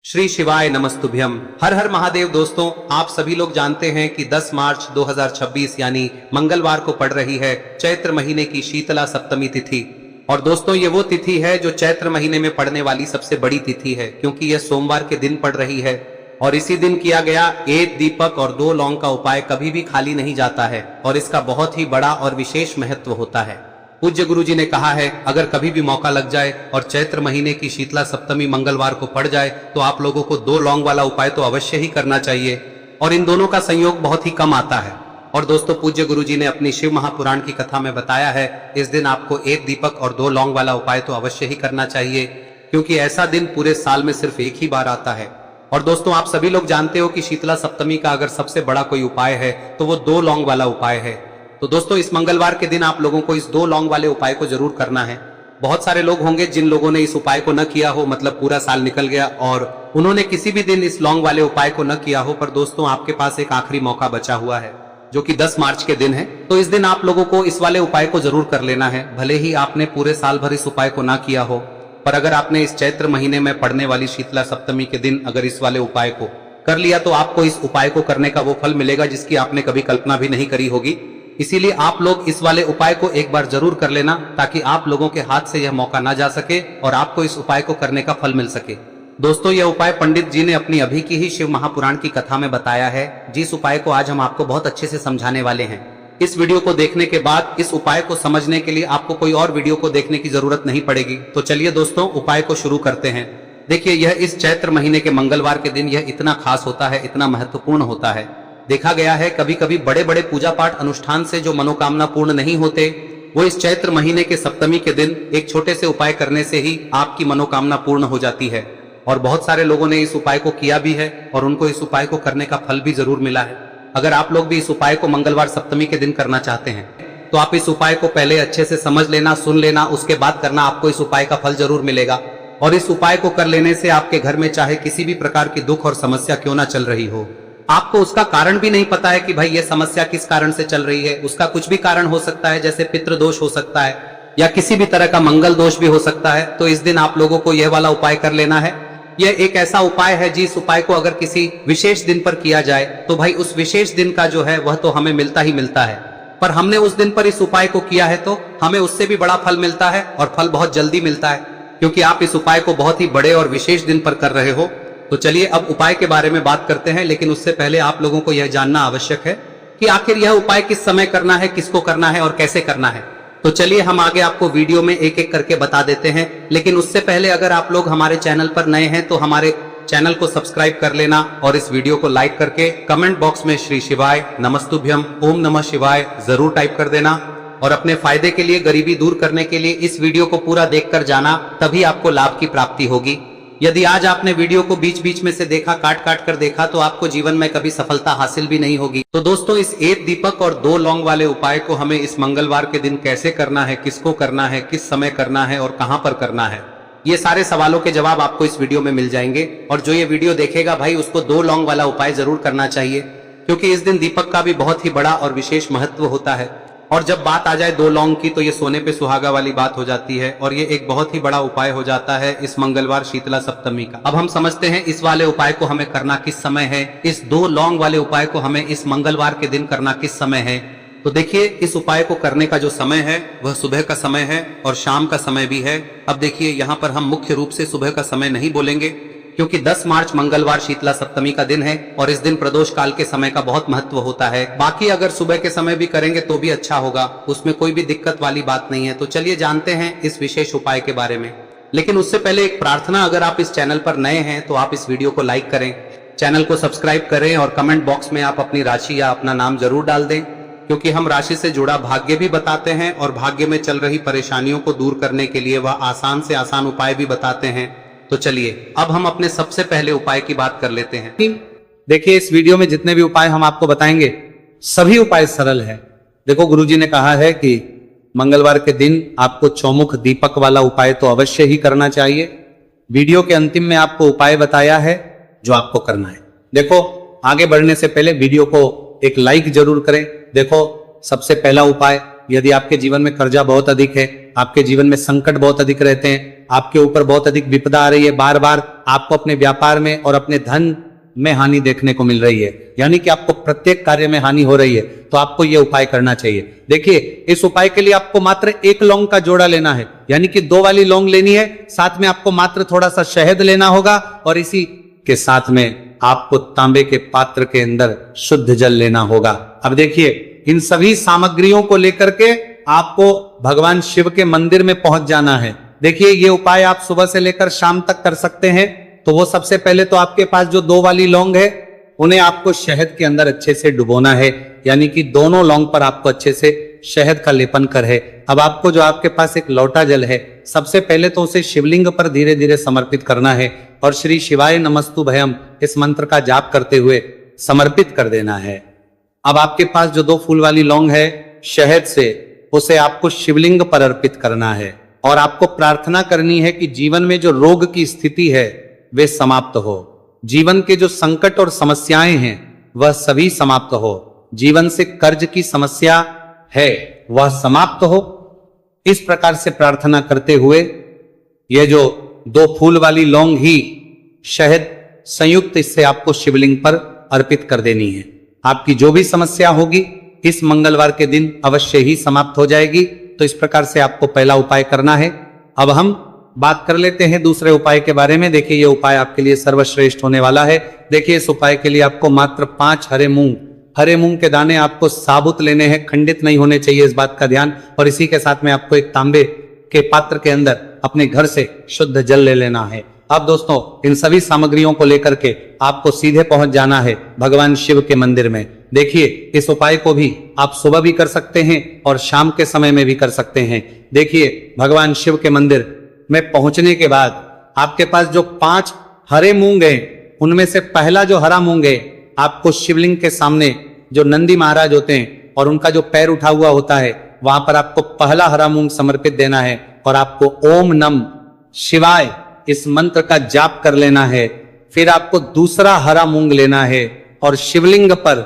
श्री शिवाय नमस्तुभ्यम। हर हर महादेव। दोस्तों, आप सभी लोग जानते हैं कि 10 मार्च 2026 यानी मंगलवार को पड़ रही है चैत्र महीने की शीतला सप्तमी तिथि। और दोस्तों, ये वो तिथि है जो चैत्र महीने में पड़ने वाली सबसे बड़ी तिथि है, क्योंकि यह सोमवार के दिन पड़ रही है। और इसी दिन किया गया एक दीपक और 2 लौंग का उपाय कभी भी खाली नहीं जाता है और इसका बहुत ही बड़ा और विशेष महत्व होता है। पूज्य गुरु जी ने कहा है, अगर कभी भी मौका लग जाए और चैत्र महीने की शीतला सप्तमी मंगलवार को पड़ जाए तो आप लोगों को 2 लौंग वाला उपाय तो अवश्य ही करना चाहिए। और इन दोनों का संयोग बहुत ही कम आता है। और दोस्तों, पूज्य गुरु जी ने अपनी शिव महापुराण की कथा में बताया है, इस दिन आपको 1 दीपक और 2 लौंग वाला उपाय तो अवश्य ही करना चाहिए, क्योंकि ऐसा दिन पूरे साल में सिर्फ एक ही बार आता है। और दोस्तों, आप सभी लोग जानते हो कि शीतला सप्तमी का अगर सबसे बड़ा कोई उपाय है तो वो 2 लौंग वाला उपाय है। तो दोस्तों, इस मंगलवार के दिन आप लोगों को इस 2 लौंग वाले उपाय को जरूर करना है। बहुत सारे लोग होंगे जिन लोगों ने इस उपाय को न किया हो, मतलब पूरा साल निकल गया और उन्होंने किसी भी दिन इस लौंग वाले उपाय को न किया हो। पर दोस्तों, आपके पास एक आखिरी मौका बचा हुआ है, जो कि 10 मार्च के दिन है। तो इस दिन आप लोगों को इस वाले उपाय को जरूर कर लेना है, भले ही आपने पूरे साल भर इस उपाय को ना किया हो। पर अगर आपने इस चैत्र महीने में पड़ने वाली शीतला सप्तमी के दिन अगर इस वाले उपाय को कर लिया तो आपको इस उपाय को करने का वो फल मिलेगा जिसकी आपने कभी कल्पना भी नहीं करी होगी। इसीलिए आप लोग इस वाले उपाय को एक बार जरूर कर लेना, ताकि आप लोगों के हाथ से यह मौका ना जा सके और आपको इस उपाय को करने का फल मिल सके। दोस्तों, यह उपाय पंडित जी ने अपनी अभी की ही शिव महापुराण की कथा में बताया है, जिस उपाय को आज हम आपको बहुत अच्छे से समझाने वाले हैं। इस वीडियो को देखने के बाद इस उपाय को समझने के लिए आपको कोई और वीडियो को देखने की जरूरत नहीं पड़ेगी। तो चलिए दोस्तों, उपाय को शुरू करते हैं। देखिए, यह इस चैत्र महीने के मंगलवार के दिन यह इतना खास होता है, इतना महत्वपूर्ण होता है। देखा गया है कभी कभी बड़े बड़े पूजा पाठ अनुष्ठान से जो मनोकामना पूर्ण नहीं होते, वो इस चैत्र महीने के सप्तमी के दिन एक छोटे से उपाय करने से ही आपकी मनोकामना पूर्ण हो जाती है। और बहुत सारे लोगों ने इस उपाय को किया भी है और उनको इस उपाय को करने का फल भी जरूर मिला है। अगर आप लोग भी इस उपाय को मंगलवार सप्तमी के दिन करना चाहते हैं तो आप इस उपाय को पहले अच्छे से समझ लेना, सुन लेना, उसके बाद करना, आपको इस उपाय का फल जरूर मिलेगा। और इस उपाय को कर लेने से आपके घर में चाहे किसी भी प्रकार की दुख और समस्या क्यों ना चल रही हो, आपको उसका कारण भी नहीं पता है कि भाई ये समस्या किस कारण से चल रही है, उसका कुछ भी कारण हो सकता है, जैसे पितृदोष हो सकता है या किसी भी तरह का मंगल दोष भी हो सकता है। तो इस दिन आप लोगों को यह वाला उपाय कर लेना है। यह एक ऐसा उपाय है जिस उपाय को अगर किसी विशेष दिन पर किया जाए तो भाई उस विशेष दिन का जो है वह तो हमें मिलता ही मिलता है। पर हमने उस दिन पर इस उपाय को किया है तो हमें उससे भी बड़ा फल मिलता है, और फल बहुत जल्दी मिलता है, क्योंकि आप इस उपाय को बहुत ही बड़े और विशेष दिन पर कर रहे हो। तो चलिए अब उपाय के बारे में बात करते हैं, लेकिन उससे पहले आप लोगों को यह जानना आवश्यक है कि आखिर यह उपाय किस समय करना है, किसको करना है और कैसे करना है। तो चलिए हम आगे आपको वीडियो में एक एक करके बता देते हैं। लेकिन उससे पहले अगर आप लोग हमारे चैनल पर नए हैं तो हमारे चैनल को सब्सक्राइब कर लेना और इस वीडियो को लाइक करके कमेंट बॉक्स में श्री शिवाय नमस्तुभ्यम ओम नमः शिवाय जरूर टाइप कर देना। और अपने फायदे के लिए, गरीबी दूर करने के लिए इस वीडियो को पूरा देखकर जाना, तभी आपको लाभ की प्राप्ति होगी। यदि आज आपने वीडियो को बीच बीच में से देखा, काट काट कर देखा, तो आपको जीवन में कभी सफलता हासिल भी नहीं होगी। तो दोस्तों, इस 1 दीपक और 2 लौंग वाले उपाय को हमें इस मंगलवार के दिन कैसे करना है, किसको करना है, किस समय करना है और कहां पर करना है, ये सारे सवालों के जवाब आपको इस वीडियो में मिल जाएंगे। और जो ये वीडियो देखेगा भाई, उसको 2 लौंग वाला उपाय जरूर करना चाहिए, क्योंकि इस दिन दीपक का भी बहुत ही बड़ा और विशेष महत्व होता है। और जब बात आ जाए 2 लौंग की तो ये सोने पे सुहागा वाली बात हो जाती है, और ये एक बहुत ही बड़ा उपाय हो जाता है इस मंगलवार शीतला सप्तमी का। अब हम समझते हैं इस वाले उपाय को हमें करना किस समय है, इस 2 लौंग वाले उपाय को हमें इस मंगलवार के दिन करना किस समय है। तो देखिए, इस उपाय को करने का जो समय है वह सुबह का समय है और शाम का समय भी है। अब देखिए, यहाँ पर हम मुख्य रूप से सुबह का समय नहीं बोलेंगे, क्योंकि 10 मार्च मंगलवार शीतला सप्तमी का दिन है और इस दिन प्रदोष काल के समय का बहुत महत्व होता है। बाकी अगर सुबह के समय भी करेंगे तो भी अच्छा होगा, उसमें कोई भी दिक्कत वाली बात नहीं है। तो चलिए जानते हैं इस विशेष उपाय के बारे में। लेकिन उससे पहले एक प्रार्थना, अगर आप इस चैनल पर नए हैं तो आप इस वीडियो को लाइक करें, चैनल को सब्सक्राइब करें और कमेंट बॉक्स में आप अपनी राशि या अपना नाम जरूर डाल दें, क्योंकि हम राशि से जुड़ा भाग्य भी बताते हैं और भाग्य में चल रही परेशानियों को दूर करने के लिए वह आसान से आसान उपाय भी बताते हैं। तो चलिए अब हम अपने सबसे पहले उपाय की बात कर लेते हैं। देखिए, इस वीडियो में जितने भी उपाय हम आपको बताएंगे सभी उपाय सरल है। देखो, गुरुजी ने कहा है कि मंगलवार के दिन आपको चौमुख दीपक वाला उपाय तो अवश्य ही करना चाहिए। वीडियो के अंतिम में आपको उपाय बताया है जो आपको करना है। देखो, आगे बढ़ने से पहले वीडियो को एक लाइक जरूर करें। देखो, सबसे पहला उपाय यदि आपके जीवन में कर्जा बहुत अधिक है, आपके जीवन में संकट बहुत अधिक रहते हैं, आपके ऊपर बहुत अधिक विपदा आ रही है, बार बार आपको अपने व्यापार में और अपने धन में हानि देखने को मिल रही है, यानी कि आपको प्रत्येक कार्य में हानि हो रही है, तो आपको यह उपाय करना चाहिए। देखिए, इस उपाय के लिए आपको मात्र एक लौंग का जोड़ा लेना है, यानी कि 2 वाली लौंग लेनी है। साथ में आपको मात्र थोड़ा सा शहद लेना होगा और इसी के साथ में आपको तांबे के पात्र के अंदर शुद्ध जल लेना होगा। अब देखिए, इन सभी सामग्रियों को लेकर के आपको भगवान शिव के मंदिर में पहुंच जाना है। देखिए, ये उपाय आप सुबह से लेकर शाम तक कर सकते हैं। तो वो सबसे पहले तो आपके पास जो 2 वाली लौंग है, उन्हें आपको शहद के अंदर अच्छे से डुबोना है, यानी कि दोनों लौंग पर आपको अच्छे से शहद का लेपन कर है। अब आपको जो आपके पास एक लोटा जल है, सबसे पहले तो उसे शिवलिंग पर धीरे धीरे समर्पित करना है और श्री शिवाय नमस्तुभयम इस मंत्र का जाप करते हुए समर्पित कर देना है। अब आपके पास जो 2 फूल वाली लौंग है, शहद से उसे आपको शिवलिंग पर अर्पित करना है और आपको प्रार्थना करनी है कि जीवन में जो रोग की स्थिति है वे समाप्त हो, जीवन के जो संकट और समस्याएं हैं वह सभी समाप्त हो, जीवन से कर्ज की समस्या है वह समाप्त हो। इस प्रकार से प्रार्थना करते हुए यह जो 2 फूल वाली लौंग ही शहद संयुक्त इससे आपको शिवलिंग पर अर्पित कर देनी है। आपकी जो भी समस्या होगी इस मंगलवार के दिन अवश्य ही समाप्त हो जाएगी। तो इस प्रकार से आपको पहला उपाय करना है। अब हम बात कर लेते हैं दूसरे उपाय के बारे में। देखिए, यह उपाय आपके लिए सर्वश्रेष्ठ होने वाला है। देखिए, इस उपाय के लिए आपको मात्र 5 हरे मूंग के दाने आपको साबुत लेने हैं, खंडित नहीं होने चाहिए, इस बात का ध्यान। और इसी के साथ में आपको एक तांबे के पात्र के अंदर अपने घर से शुद्ध जल ले लेना है। अब दोस्तों, इन सभी सामग्रियों को लेकर के आपको सीधे पहुंच जाना है भगवान शिव के मंदिर में। देखिए, इस उपाय को भी आप सुबह भी कर सकते हैं और शाम के समय में भी कर सकते हैं। देखिए, भगवान शिव के मंदिर में पहुंचने के बाद आपके पास जो 5 हरे मूंग हैं, उनमें से पहला जो हरा मूंग है आपको शिवलिंग के सामने जो नंदी महाराज होते हैं और उनका जो पैर उठा हुआ होता है, वहां पर आपको पहला हरा मूंग समर्पित देना है और आपको ओम नम शिवाय इस मंत्र का जाप कर लेना है। फिर आपको दूसरा हरा मूंग लेना है और शिवलिंग पर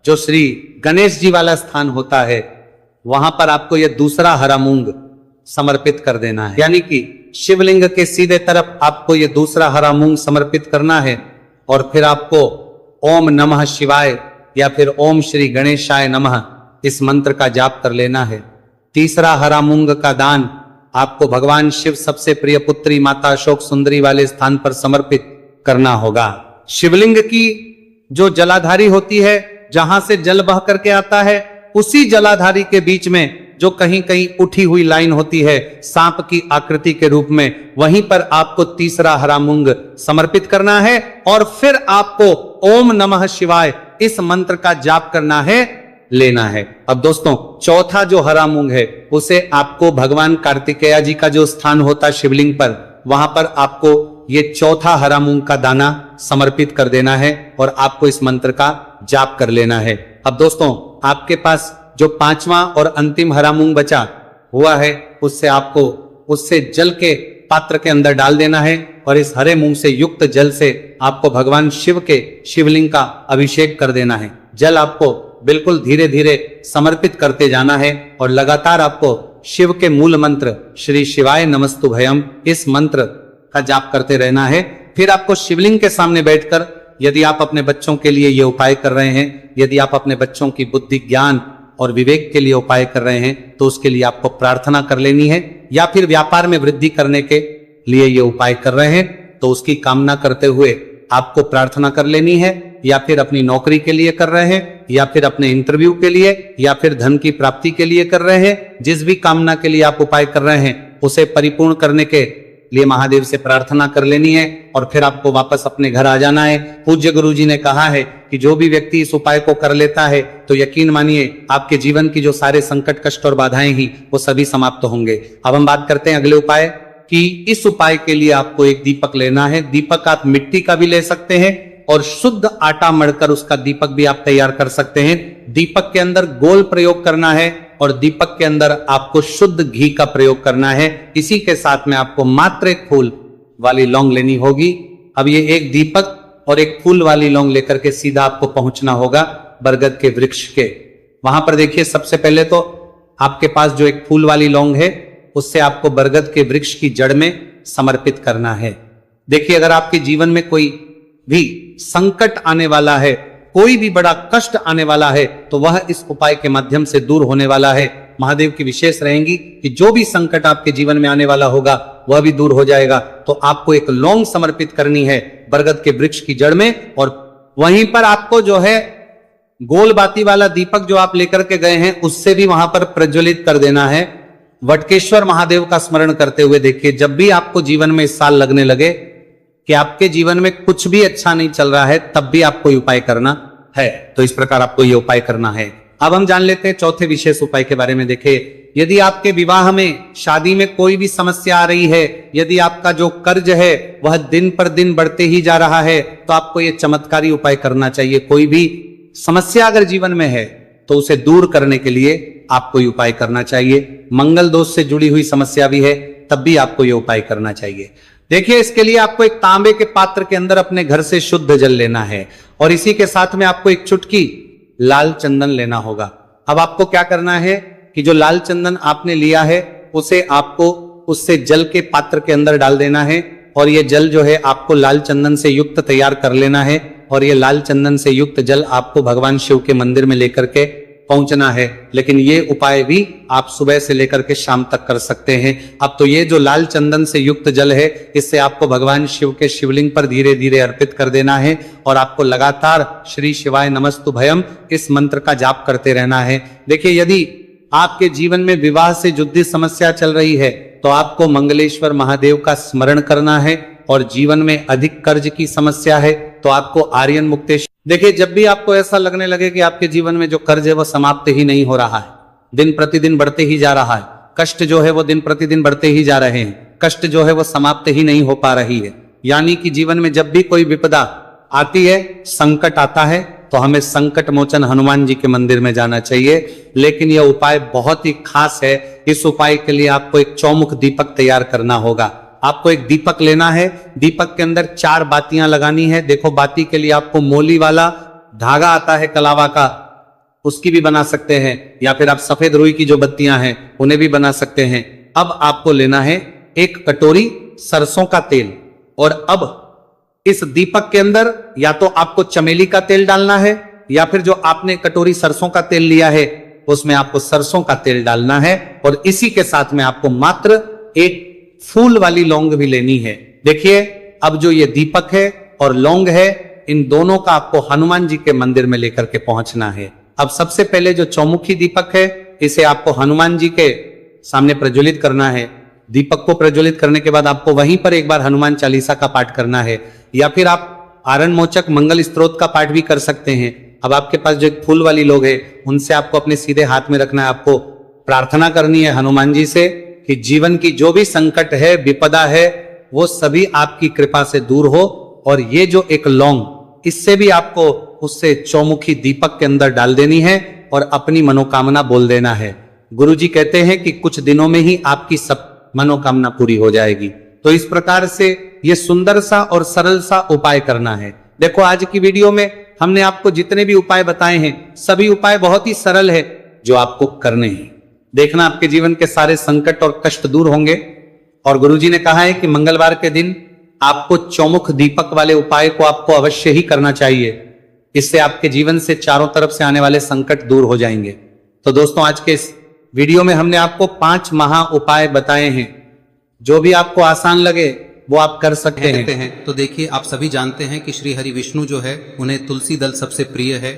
जो श्री गणेश जी वाला स्थान होता है वहां पर आपको यह दूसरा हरा मूंग समर्पित कर देना है, यानी कि शिवलिंग के सीधे तरफ आपको यह दूसरा हरा मूंग समर्पित करना है। और फिर आपको ओम नमः शिवाय या फिर ओम श्री गणेशाय नमः इस मंत्र का जाप कर लेना है। तीसरा हरा मूंग का दान आपको भगवान शिव सबसे प्रिय पुत्री माता अशोक सुंदरी वाले स्थान पर समर्पित करना होगा। शिवलिंग की जो जलाधारी होती है, जहां से जल बह करके आता है, उसी जलाधारी के बीच में जो कहीं कहीं उठी हुई लाइन होती है सांप की आकृति के रूप में, वहीं पर आपको तीसरा हरा मूंग समर्पित करना है और फिर आपको ओम नमः शिवाय इस मंत्र का जाप करना है, लेना है। अब दोस्तों, चौथा जो हरा मूंग है उसे आपको भगवान कार्तिकेय जी का जो स्थान होता है शिवलिंग पर, वहां पर आपको ये चौथा हरा मूंग का दाना समर्पित कर देना है और आपको इस मंत्र का जाप कर लेना है। अब दोस्तों, आपके पास जो 5वां और अंतिम हरा मूंग बचा हुआ है उससे जल के पात्र के अंदर डाल देना है और इस हरे मूंग से युक्त जल से आपको भगवान शिव के शिवलिंग का अभिषेक कर देना है। जल आपको बिल्कुल धीरे धीरे समर्पित करते जाना है और लगातार आपको शिव के मूल मंत्र श्री शिवाय नमस्तुभयम इस मंत्र का जाप करते रहना है। फिर आपको शिवलिंग के सामने बैठकर, यदि आप अपने बच्चों के लिए ये उपाय कर रहे हैं, यदि आप अपने बच्चों की बुद्धि ज्ञान और विवेक के लिए उपाय कर रहे हैं, तो उसके लिए आपको प्रार्थना कर लेनी है। या फिर व्यापार में वृद्धि करने के लिए ये उपाय कर रहे हैं तो उसकी कामना करते हुए आपको प्रार्थना कर लेनी है। या फिर अपनी नौकरी के लिए कर रहे हैं, या फिर अपने इंटरव्यू के लिए, या फिर धन की प्राप्ति के लिए कर रहे हैं, जिस भी कामना के लिए आप उपाय कर रहे हैं उसे परिपूर्ण करने के लिए महादेव से प्रार्थना कर लेनी है और फिर आपको वापस अपने घर आ जाना है। पूज्य गुरुजी ने कहा है कि जो भी व्यक्ति इस उपाय को कर लेता है तो यकीन मानिए आपके जीवन की जो सारे संकट, कष्ट और बाधाएं ही वो सभी समाप्त होंगे। अब हम बात करते हैं अगले उपाय कि इस उपाय के लिए आपको एक दीपक लेना है। दीपक आप मिट्टी का भी ले सकते हैं और शुद्ध आटा मढ़कर उसका दीपक भी आप तैयार कर सकते हैं। दीपक के अंदर गोल प्रयोग करना है और दीपक के अंदर आपको शुद्ध घी का प्रयोग करना है। इसी के साथ में आपको मात्र एक फूल वाली लौंग लेनी होगी। अब ये एक दीपक और एक फूल वाली लौंग लेकर के सीधा आपको पहुंचना होगा बरगद के वृक्ष के। वहां पर देखिए, सबसे पहले तो आपके पास जो एक फूल वाली लौंग है उससे आपको बरगद के वृक्ष की जड़ में समर्पित करना है। देखिए, अगर आपके जीवन में कोई भी संकट आने वाला है, कोई भी बड़ा कष्ट आने वाला है, तो वह इस उपाय के माध्यम से दूर होने वाला है। महादेव की विशेष रहेंगी कि जो भी संकट आपके जीवन में आने वाला होगा वह भी दूर हो जाएगा। तो आपको एक लौंग समर्पित करनी है बरगद के वृक्ष की जड़ में, और वहीं पर आपको जो है गोल बाती वाला दीपक जो आप लेकर के गए हैं उससे भी वहां पर प्रज्वलित कर देना है। वटकेश्वर महादेव का स्मरण करते हुए देखिए, जब भी आपको जीवन में इस साल लगने लगे कि आपके जीवन में कुछ भी अच्छा नहीं चल रहा है, तब भी आपको ये उपाय करना है। तो इस प्रकार आपको ये उपाय करना है। अब हम जान लेते हैं चौथे विशेष उपाय के बारे में। देखिए, यदि आपके विवाह में, शादी में कोई भी समस्या आ रही है, यदि आपका जो कर्ज है वह दिन पर दिन बढ़ते ही जा रहा है, तो आपको ये चमत्कारी उपाय करना चाहिए। कोई भी समस्या अगर जीवन में है तो उसे दूर करने के लिए आपको ये उपाय करना चाहिए। मंगल दोष से जुड़ी हुई समस्या भी है तब भी आपको ये उपाय करना चाहिए। देखिए, इसके लिए आपको एक तांबे के पात्र के अंदर अपने घर से शुद्ध जल लेना है, और इसी के साथ में आपको एक चुटकी लाल चंदन लेना होगा। अब आपको क्या करना है कि जो लाल चंदन आपने लिया है उसे आपको उससे जल के पात्र के अंदर डाल देना है, और ये जल जो है आपको लाल चंदन से युक्त तैयार कर लेना है, और ये लाल चंदन से युक्त जल आपको भगवान शिव के मंदिर में लेकर के पहुंचना है। लेकिन ये उपाय भी आप सुबह से लेकर के शाम तक कर सकते हैं। अब तो ये जो लाल चंदन से युक्त जल है, इससे आपको भगवान शिव के शिवलिंग पर धीरे धीरे अर्पित कर देना है, और आपको लगातार श्री शिवाय नमस्तुभयम इस मंत्र का जाप करते रहना है। देखिए, यदि आपके जीवन में विवाह से जुड़ी समस्या चल रही है तो आपको मंगलेश्वर महादेव का स्मरण करना है, और जीवन में अधिक कर्ज की समस्या है तो आपको आर्यन मुक्तेश्वर। देखिए, जब भी आपको ऐसा लगने लगे कि आपके जीवन में जो कर्ज है वह समाप्त ही नहीं हो रहा है, दिन प्रतिदिन बढ़ते ही जा रहा है, कष्ट जो है वो दिन प्रतिदिन बढ़ते ही जा रहे हैं, कष्ट जो है वो समाप्त ही नहीं हो पा रही है, यानी कि जीवन में जब भी कोई विपदा आती है, संकट आता है, तो हमें संकट मोचन हनुमान जी के मंदिर में जाना चाहिए। लेकिन यह उपाय बहुत ही खास है। इस उपाय के लिए आपको एक चौमुख दीपक तैयार करना होगा। आपको एक दीपक लेना है, दीपक के अंदर 4 बातियां लगानी है। देखो, बाती के लिए आपको मोली वाला धागा आता है कलावा का, उसकी भी बना सकते हैं, या फिर आप सफेद रुई की जो बत्तियां हैं उन्हें भी बना सकते हैं। अब आपको लेना है 1 कटोरी सरसों का तेल, और अब इस दीपक के अंदर या तो आपको चमेली का तेल डालना है, या फिर जो आपने कटोरी सरसों का तेल लिया है उसमें आपको सरसों का तेल डालना है, और इसी के साथ में आपको मात्र 1 फूल वाली लौंग भी लेनी है। देखिए, अब जो ये दीपक है और लौंग है, इन दोनों का आपको हनुमान जी के मंदिर में लेकर के पहुंचना है। अब सबसे पहले जो चौमुखी दीपक है, इसे आपको हनुमान जी के सामने प्रज्वलित करना है। दीपक को प्रज्वलित करने के बाद आपको वहीं पर एक बार हनुमान चालीसा का पाठ करना है, या फिर आप आरण मोचक मंगल स्तोत्र का पाठ भी कर सकते हैं। अब आपके पास जो एक फूल वाली लोग है, उनसे आपको अपने सीधे हाथ में रखना है। आपको प्रार्थना करनी है हनुमान जी से कि जीवन की जो भी संकट है, विपदा है, वो सभी आपकी कृपा से दूर हो, और ये जो एक लौंग, इससे भी आपको उससे चौमुखी दीपक के अंदर डाल देनी है और अपनी मनोकामना बोल देना है। गुरुजी कहते हैं कि कुछ दिनों में ही आपकी सब मनोकामना पूरी हो जाएगी। तो इस प्रकार से ये सुंदर सा और सरल सा उपाय करना है। देखो, आज की वीडियो में हमने आपको जितने भी उपाय बताए हैं, सभी उपाय बहुत ही सरल है जो आपको करने हैं। देखना, आपके जीवन के सारे संकट और कष्ट दूर होंगे। और गुरुजी ने कहा है कि मंगलवार के दिन आपको चौमुख दीपक वाले उपाय को आपको अवश्य ही करना चाहिए। इससे आपके जीवन से चारों तरफ से आने वाले संकट दूर हो जाएंगे। तो दोस्तों, आज के इस वीडियो में हमने आपको 5 महा उपाय बताए हैं। जो भी आपको आसान लगे वो आप कर सकते हैं। तो देखिए, आप सभी जानते हैं कि श्री हरि विष्णु जो है उन्हें तुलसी दल सबसे प्रिय है।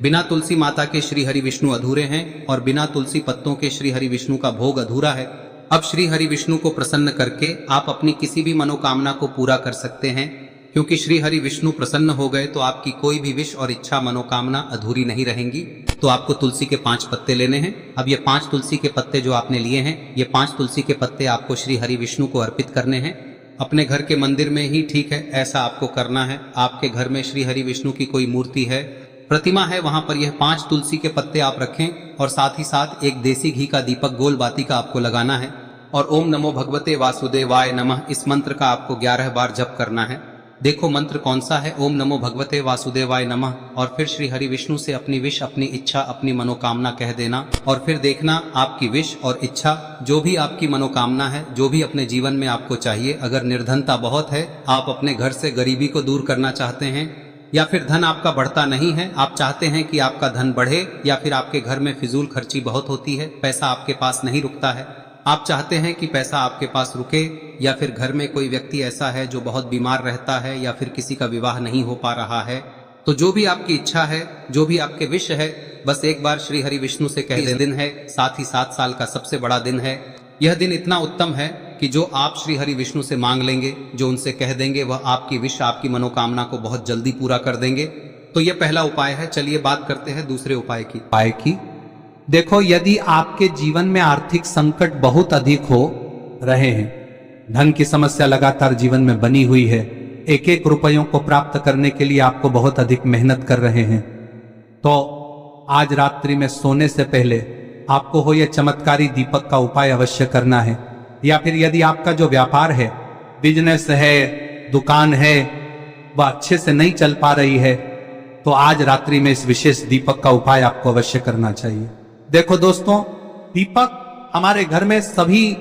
बिना तुलसी माता के श्री हरि विष्णु अधूरे हैं, और बिना तुलसी पत्तों के श्री हरि विष्णु का भोग अधूरा है। अब श्री हरि विष्णु को प्रसन्न करके आप अपनी किसी भी मनोकामना को पूरा कर सकते हैं, क्योंकि श्री हरि विष्णु प्रसन्न हो गए तो आपकी कोई भी विश और इच्छा मनोकामना अधूरी नहीं रहेंगी। तो आपको तुलसी के 5 पत्ते लेने हैं। अब ये 5 तुलसी के पत्ते जो आपने लिए हैं, ये 5 तुलसी के पत्ते आपको श्री हरि विष्णु को अर्पित करने हैं। अपने घर के मंदिर में ही ठीक है, ऐसा आपको करना है। आपके घर में श्री हरि विष्णु की कोई मूर्ति है, प्रतिमा है, वहां पर यह 5 तुलसी के पत्ते आप रखें, और साथ ही साथ एक देसी घी का दीपक गोल बाती का आपको लगाना है, और ओम नमो भगवते वासुदेवाय नमः इस मंत्र का आपको 11 बार जप करना है। देखो मंत्र कौन सा है, ओम नमो भगवते वासुदेवाय नमः, और फिर श्री हरि विष्णु से अपनी विश, अपनी इच्छा, अपनी मनोकामना कह देना, और फिर देखना आपकी विश और इच्छा, जो भी आपकी मनोकामना है, जो भी अपने जीवन में आपको चाहिए। अगर निर्धनता बहुत है, आप अपने घर से गरीबी को दूर करना चाहते हैं, या फिर धन आपका बढ़ता नहीं है, आप चाहते हैं कि आपका धन बढ़े, या फिर आपके घर में फिजूल खर्ची बहुत होती है, पैसा आपके पास नहीं रुकता है, आप चाहते हैं कि पैसा आपके पास रुके, या फिर घर में कोई व्यक्ति ऐसा है जो बहुत बीमार रहता है, या फिर किसी का विवाह नहीं हो पा रहा है, तो जो भी आपकी इच्छा है, जो भी आपके विश है, बस एक बार श्री हरि विष्णु से कह दें। दिन है, साथ ही 7 साल का सबसे बड़ा दिन है। यह दिन इतना उत्तम है कि जो आप श्री हरि विष्णु से मांग लेंगे, जो उनसे कह देंगे, वह आपकी विश, आपकी मनोकामना को बहुत जल्दी पूरा कर देंगे। तो यह पहला उपाय है। चलिए बात करते हैं दूसरे उपाय की। देखो, यदि आपके जीवन में आर्थिक संकट बहुत अधिक हो रहे हैं, धन की समस्या लगातार जीवन में बनी हुई है, एक एक रुपयों को प्राप्त करने के लिए आपको बहुत अधिक मेहनत कर रहे हैं, तो आज रात्रि में सोने से पहले आपको हो यह चमत्कारी दीपक का उपाय अवश्य करना है। या फिर यदि आपका जो व्यापार है, बिजनेस है, दुकान है, वह अच्छे से नहीं चल पा रही है, तो आज रात्रि में इस विशेष दीपक का उपाय आपको अवश्य करना चाहिए। देखो दोस्तों, दीपक हमारे घर में सभी